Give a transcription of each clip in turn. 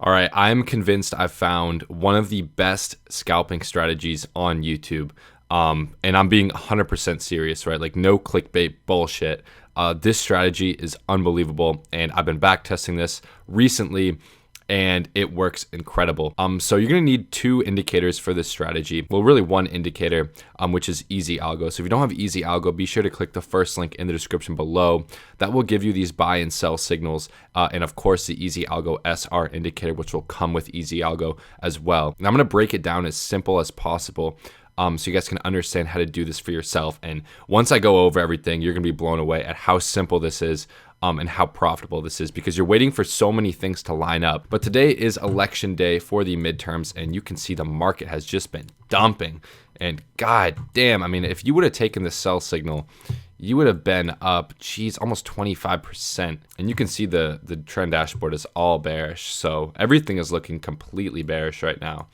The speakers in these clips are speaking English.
All right, I'm convinced I've found one of the best scalping strategies on YouTube. And I'm being 100% serious, right? Like no clickbait bullshit. This strategy is unbelievable, and I've been back testing this recently, and it works incredible. So you're gonna need two indicators for this strategy. Well, really one indicator, which is EzAlgo. So if you don't have EzAlgo, be sure to click the first link in the description below. That will give you these buy and sell signals, and of course the EzAlgo SR indicator, which will come with EzAlgo as well. And I'm gonna break it down as simple as possible, so you guys can understand how to do this for yourself. And once I go over everything, you're gonna be blown away at how simple this is. And how profitable this is, because you're waiting for so many things to line up. But today is election day for the midterms, and you can see the market has just been dumping. And god damn, I mean, if you would have taken the sell signal, you would have been up, geez, almost 25%. And you can see the trend dashboard is all bearish. So everything is looking completely bearish right now.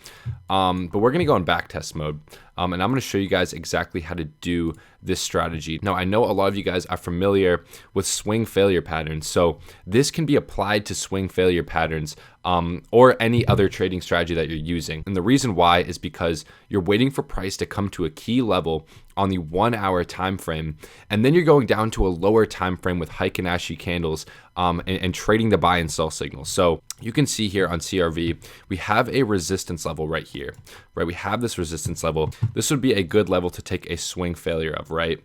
But we're gonna go in backtest mode. And I'm gonna show you guys exactly how to do this strategy. Now, I know a lot of you guys are familiar with swing failure patterns. So this can be applied to swing failure patterns or any other trading strategy that you're using. And the reason why is because you're waiting for price to come to a key level on the 1 hour time frame, and then you're going down to a lower time frame with Heikin-Ashi candles and trading the buy and sell signals. So you can see here on CRV, we have a resistance level right here, right? We have this resistance level. This would be a good level to take a swing failure of, right?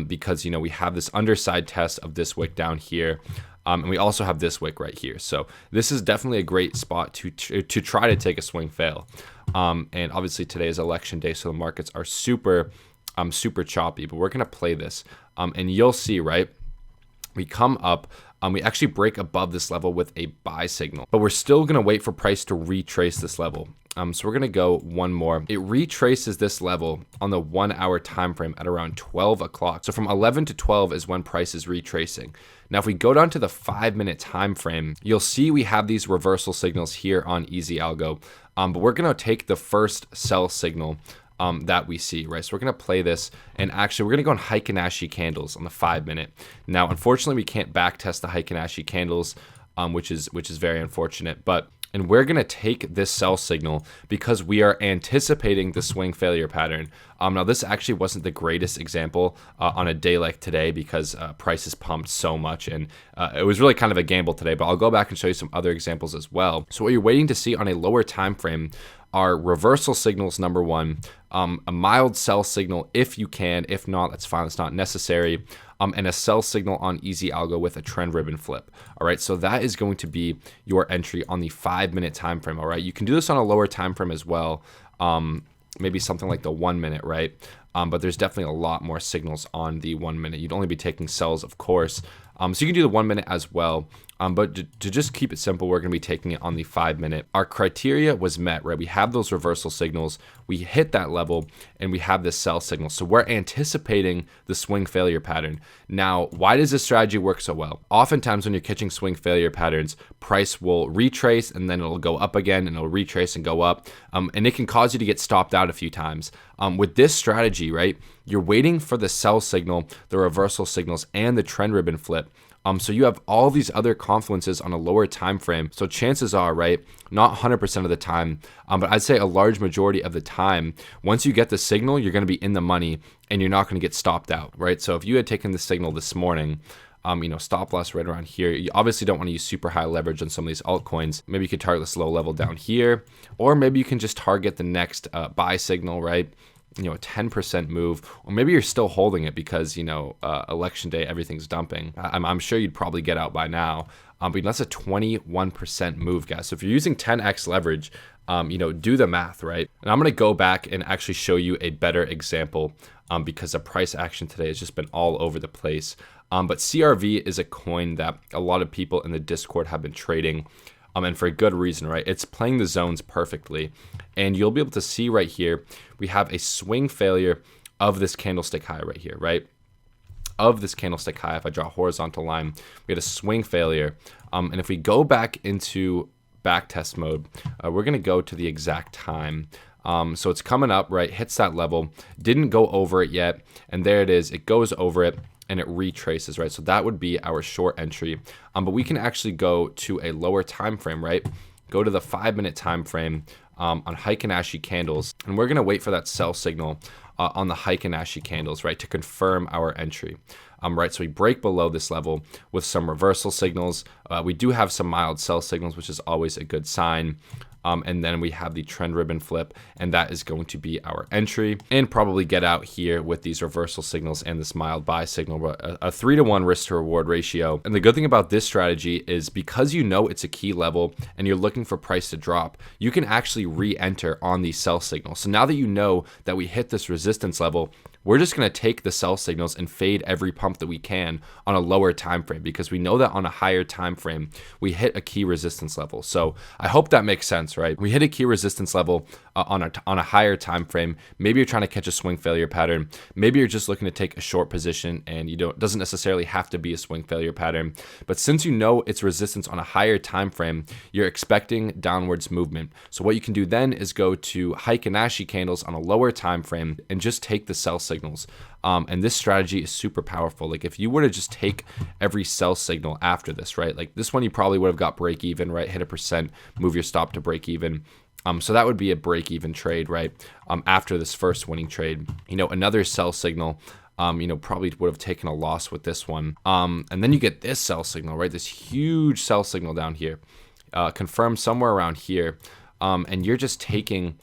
Because, you know, we have this underside test of this wick down here. And we also have this wick right here. So this is definitely a great spot to try to take a swing fail. And obviously today is election day, so the markets are super choppy, but we're gonna play this. And you'll see, right? We come up, we actually break above this level with a buy signal, but we're still gonna wait for price to retrace this level. So we're gonna go one more. It retraces this level on the 1 hour time frame at around 12 o'clock. So from 11 to 12 is when price is retracing. Now, if we go down to the 5-minute time frame, you'll see we have these reversal signals here on EzAlgo. But we're gonna take the first sell signal that we see, right? So we're gonna play this, and actually we're gonna go on Heikin-Ashi candles on the 5-minute. Now, unfortunately, we can't back test the Heikin-Ashi candles, which is very unfortunate. And we're gonna take this sell signal because we are anticipating the swing failure pattern. Now, this actually wasn't the greatest example on a day like today because prices pumped so much, and it was really kind of a gamble today. But I'll go back and show you some other examples as well. So what you're waiting to see on a lower time frame are reversal signals, number one, a mild sell signal if you can. If not, that's fine, it's not necessary. And a sell signal on EzAlgo with a trend ribbon flip. All right, so that is going to be your entry on the 5-minute time frame. All right, you can do this on a lower time frame as well, maybe something like the 1 minute, right? But there's definitely a lot more signals on the 1 minute. You'd only be taking sells, of course. So you can do the 1 minute as well. But to just keep it simple, we're going to be taking it on the 5-minute. Our criteria was met, right? We have those reversal signals. We hit that level, and we have this sell signal. So we're anticipating the swing failure pattern. Now, why does this strategy work so well? Oftentimes when you're catching swing failure patterns, price will retrace, and then it'll go up again, and it'll retrace and go up. And it can cause you to get stopped out a few times. With this strategy, right, you're waiting for the sell signal, the reversal signals, and the trend ribbon flip. So you have all these other confluences on a lower time frame. So chances are, right, not 100% of the time, but I'd say a large majority of the time, once you get the signal, you're going to be in the money and you're not going to get stopped out, right? So if you had taken the signal this morning, you know, stop loss right around here. You obviously don't want to use super high leverage on some of these altcoins. Maybe you could target this low level down here, or maybe you can just target the next buy signal, right? You know, a 10% move, or maybe you're still holding it because, you know, election day, everything's dumping. I'm sure you'd probably get out by now, but that's a 21% move, guys. So if you're using 10x leverage, you know, do the math, right? And I'm going to go back and actually show you a better example because the price action today has just been all over the place. But CRV is a coin that a lot of people in the Discord have been trading. And for a good reason, right? It's playing the zones perfectly. And you'll be able to see right here, we have a swing failure of this candlestick high right here, right? Of this candlestick high, if I draw a horizontal line, we had a swing failure. And if we go back into backtest mode, we're gonna go to the exact time. So it's coming up, right? Hits that level, didn't go over it yet. And there it is, it goes over it. And it retraces, right? So that would be our short entry. But we can actually go to a lower time frame, right? go to the 5-minute time frame on Heikin-Ashi candles, and we're going to wait for that sell signal on the Heikin-Ashi candles, right, to confirm our entry. Right, so we break below this level with some reversal signals. We do have some mild sell signals, which is always a good sign. And then we have the trend ribbon flip, and that is going to be our entry, and probably get out here with these reversal signals and this mild buy signal, a 3-to-1 risk to reward ratio. And the good thing about this strategy is because you know it's a key level and you're looking for price to drop, you can actually re-enter on these sell signals. So now that you know that we hit this resistance level, we're just going to take the sell signals and fade every pump that we can on a lower time frame, because we know that on a higher time frame we hit a key resistance level. So I hope that makes sense, right? We hit a key resistance level on a higher time frame. Maybe you're trying to catch a swing failure pattern. Maybe you're just looking to take a short position, and it doesn't necessarily have to be a swing failure pattern. But since you know it's resistance on a higher time frame, you're expecting downwards movement. So what you can do then is go to Heikin-Ashi candles on a lower time frame and just take the sell signals. And this strategy is super powerful. Like if you were to just take every sell signal after this, right? Like this one, you probably would have got break even, right? Hit a percent, move your stop to break even. So that would be a break even trade, right? After this first winning trade, another sell signal, probably would have taken a loss with this one. And then you get this sell signal, right? This huge sell signal down here, confirmed somewhere around here. And you're just taking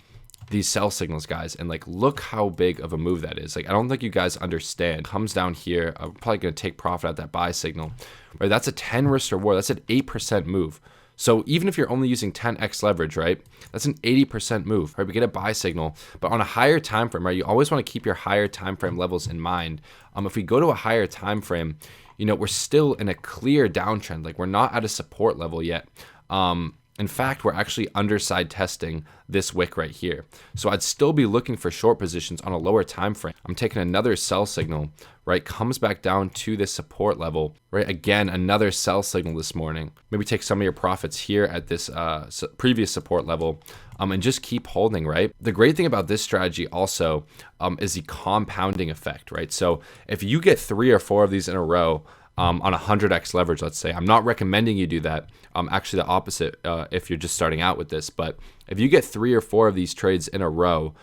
these sell signals, guys, and like look how big of a move that is. Like I don't think you guys understand. Comes down here, I'm probably going to take profit at that buy signal, right? That's a 10 risk to reward. That's an 8% move. So even if you're only using 10x leverage, right, that's an 80% move, right? We get a buy signal, but on a higher time frame, right, you always want to keep your higher time frame levels in mind. If we go to a higher time frame, we're still in a clear downtrend. Like we're not at a support level yet. In fact, we're actually underside testing this wick right here. So I'd still be looking for short positions on a lower time frame. I'm taking another sell signal, right? Comes back down to this support level, right? Again, another sell signal this morning. Maybe take some of your profits here at this previous support level, and just keep holding, right? The great thing about this strategy also is the compounding effect, right? So if you get 3 or 4 of these in a row, on 100x leverage, let's say. I'm not recommending you do that. Actually, the opposite if you're just starting out with this. But if you get 3 or 4 of these trades in a row,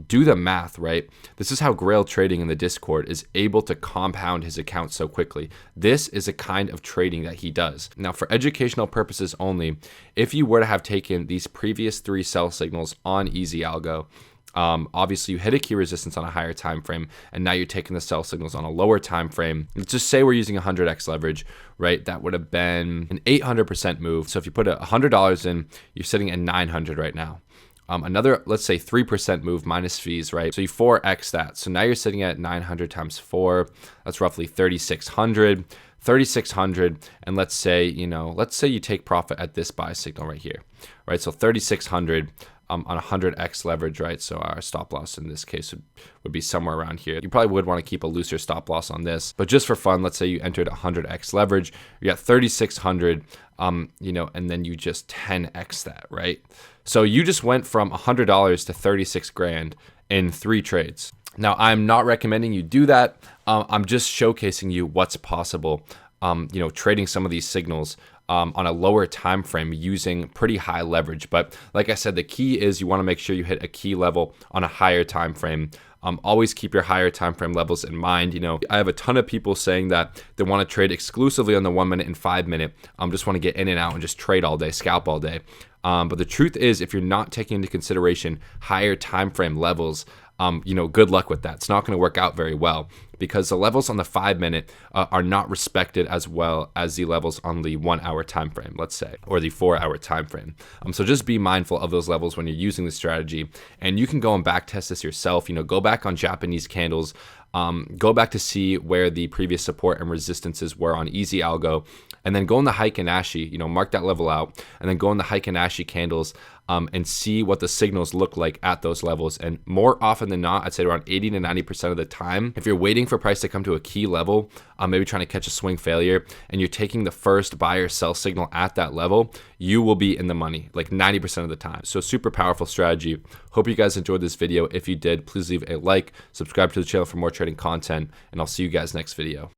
do the math, right? This is how Grail Trading in the Discord is able to compound his account so quickly. This is a kind of trading that he does. Now, for educational purposes only, if you were to have taken these previous 3 sell signals on EzAlgo, obviously you hit a key resistance on a higher time frame, and now you're taking the sell signals on a lower time frame. Let's just say we're using 100x leverage, right? That would have been an 800% move. So if you put $100 in, you're sitting at 900 right now. Another, let's say 3% move minus fees, right? So you 4x that. So now you're sitting at 900 times 4. That's roughly 3,600. 3,600, and let's say you take profit at this buy signal right here, right? So 3,600 on 100x leverage, right? So our stop loss in this case would be somewhere around here. You probably would want to keep a looser stop loss on this, but just for fun, let's say you entered 100x leverage, you got 3,600, and then you just 10x that, right? So you just went from $100 to 36 grand in 3 trades. Now, I'm not recommending you do that. I'm just showcasing you what's possible, trading some of these signals on a lower time frame using pretty high leverage. But like I said, the key is you want to make sure you hit a key level on a higher time frame. Always keep your higher time frame levels in mind. I have a ton of people saying that they want to trade exclusively on the 1 minute and 5 minute. Just want to get in and out and just trade all day, scalp all day. But the truth is, if you're not taking into consideration higher time frame levels, good luck with that. It's not going to work out very well, because the levels on the 5 minute are not respected as well as the levels on the 1 hour time frame, let's say, or the 4 hour time frame. So just be mindful of those levels when you're using the strategy, and you can go and back test this yourself. Go back on Japanese candles, go back to see where the previous support and resistances were on EzAlgo, and then go in the Heikin-Ashi, mark that level out, and then go in the Heikin-Ashi candles and see what the signals look like at those levels. And more often than not, I'd say around 80 to 90% of the time, if you're waiting for price to come to a key level, maybe trying to catch a swing failure, and you're taking the first buy or sell signal at that level, you will be in the money like 90% of the time. So super powerful strategy. Hope you guys enjoyed this video. If you did, please leave a like, subscribe to the channel for more trading content, and I'll see you guys next video.